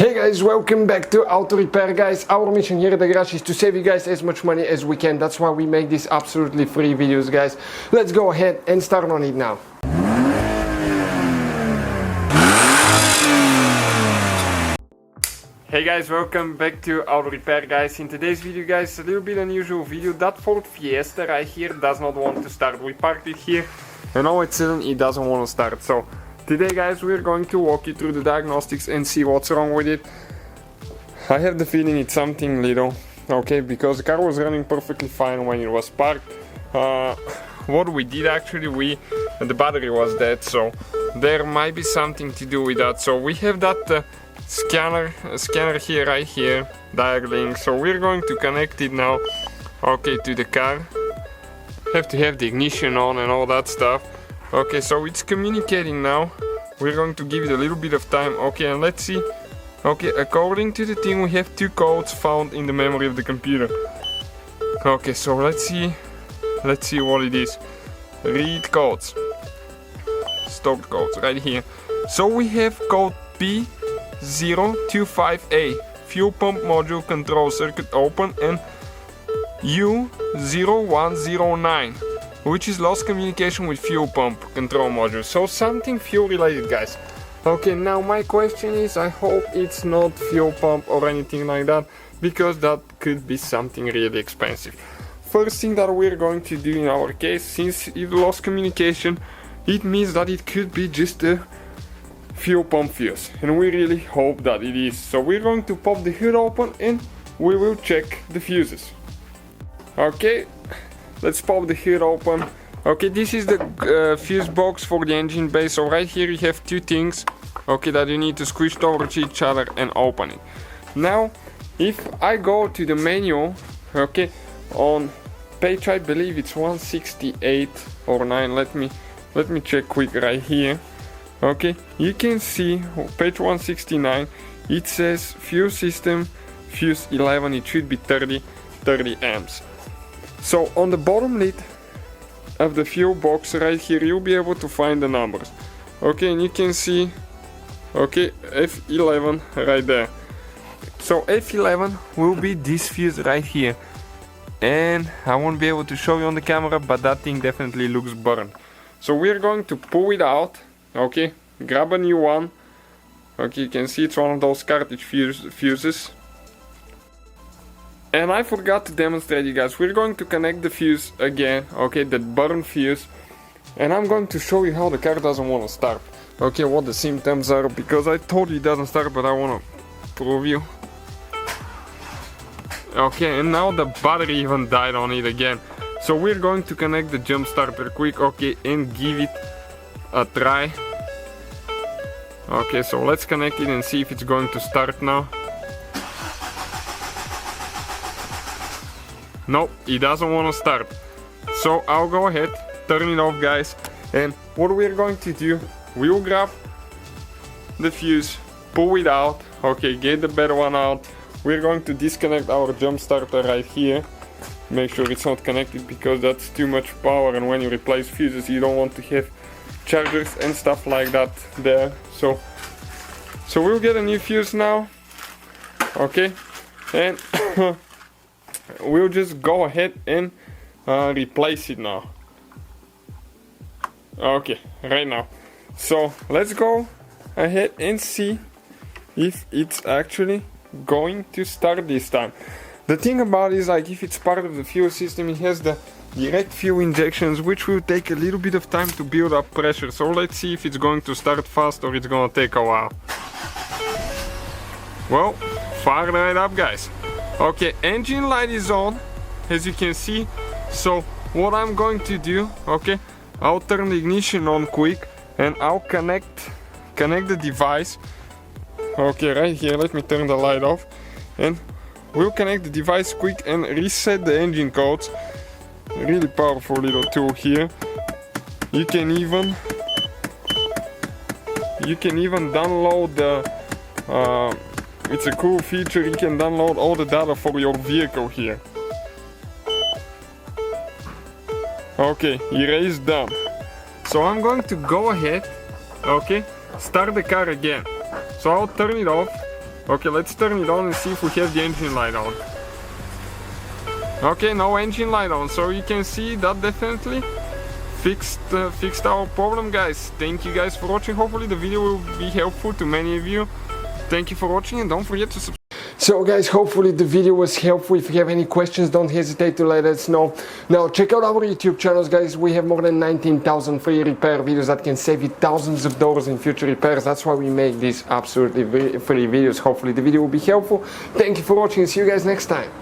Hey guys, welcome back to Auto Repair guys. Our mission here at the garage is to save you guys as much money as we can. That's why we make these absolutely free videos guys. Let's go ahead and start on it now. Hey guys, welcome back to Auto Repair guys. In today's video guys, a little bit unusual video. That Ford Fiesta right here does not want to start. We parked it here and all of a sudden it doesn't want to start. So today guys, we're going to walk you through the diagnostics and see what's wrong with it. I have the feeling it's something little, okay, because the car was running perfectly fine when it was parked. What we did actually, the battery was dead, so there might be something to do with that. So we have that scanner here, right here, dialing. So we're going to connect it now, okay, to the car. Have to have the ignition on and all that stuff. Okay, so it's communicating now. We're going to give it a little bit of time. Okay, and let's see. Okay, according to the thing, we have two codes found in the memory of the computer. Okay, so let's see what it is. Read codes. Stock codes right here. So we have code P025A, fuel pump module control circuit open, and U0109, which is lost communication with fuel pump control module. So something fuel related guys. Okay, now my question is, I hope it's not fuel pump or anything like that, because that could be something really expensive. First thing that we're going to do in our case, since it lost communication, it means that it could be just a fuel pump fuse, and we really hope that it is. So we're going to pop the hood open and we will check the fuses. Okay, let's pop the hood open. Okay, this is the fuse box for the engine bay. So right here you have two things, okay, that you need to squish towards each other and open it. Now, if I go to the manual, okay, on page, I believe it's 168 or 9. Let me check quick right here. Okay, you can see page 169. It says fuse system, fuse 11. It should be 30 amps. So on the bottom lid of the fuel box right here, you'll be able to find the numbers. Okay, and you can see, okay, F11 right there. So F11 will be this fuse right here, and I won't be able to show you on the camera, but that thing definitely looks burned. So we're going to pull it out. Okay, grab a new one. Okay, you can see it's one of those cartridge fuses. And I forgot to demonstrate you guys. We're going to connect the fuse again, okay, that burned fuse. And I'm going to show you how the car doesn't want to start. Okay, what the symptoms are, because I told you it doesn't start, but I want to prove you. Okay, and now the battery even died on it again. So we're going to connect the jump starter quick, okay, and give it a try. Okay, so let's connect it and see if it's going to start now. Nope, it doesn't want to start. So I'll go ahead, turn it off guys, and what we're going to do, we'll grab the fuse, pull it out, okay, get the better one out. We're going to disconnect our jump starter right here. Make sure it's not connected, because that's too much power, and when you replace fuses you don't want to have chargers and stuff like that there. So we'll get a new fuse now, okay, and we'll just go ahead and replace it now. Okay, right now. So let's go ahead and see if it's actually going to start this time. The thing about it is, like, if it's part of the fuel system, it has the direct fuel injections, which will take a little bit of time to build up pressure. So let's see if it's going to start fast or it's gonna take a while. Well, fired right up guys. Okay, engine light is on, as you can see. So what I'm going to do, okay, I'll turn the ignition on quick and I'll connect the device. Okay, right here, let me turn the light off, and we'll connect the device quick and reset the engine codes. Really powerful little tool here. You can even download the it's a cool feature. You can download all the data for your vehicle here. Okay, erase done. So I'm going to go ahead, okay, start the car again. So I'll turn it off Okay, let's turn it on and see if we have the engine light on. Okay, no engine light on, so you can see that definitely fixed our problem, guys. Thank you guys for watching. Hopefully the video will be helpful to many of you. Thank you for watching and don't forget to subscribe. So guys, hopefully the video was helpful. If you have any questions, don't hesitate to let us know. Now check out our YouTube channels, guys. We have more than 19,000 free repair videos that can save you thousands of dollars in future repairs. That's why we make these absolutely free videos. Hopefully the video will be helpful. Thank you for watching and see you guys next time.